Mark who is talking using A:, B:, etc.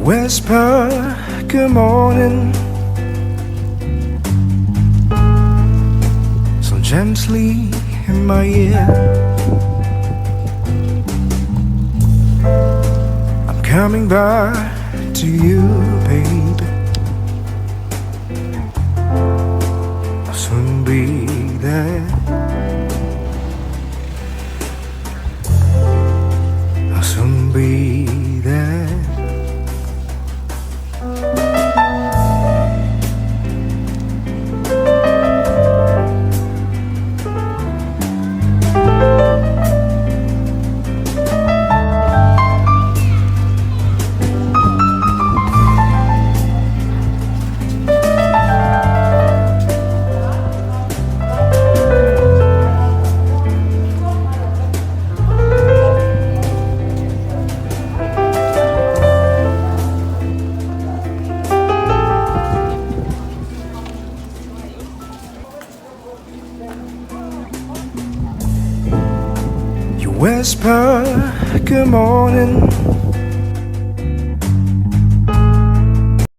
A: Whisper, good morning, so gently in my ear. I'm coming back to you, baby. I'll soon be there. I'll soon be there. Whisper, good morning,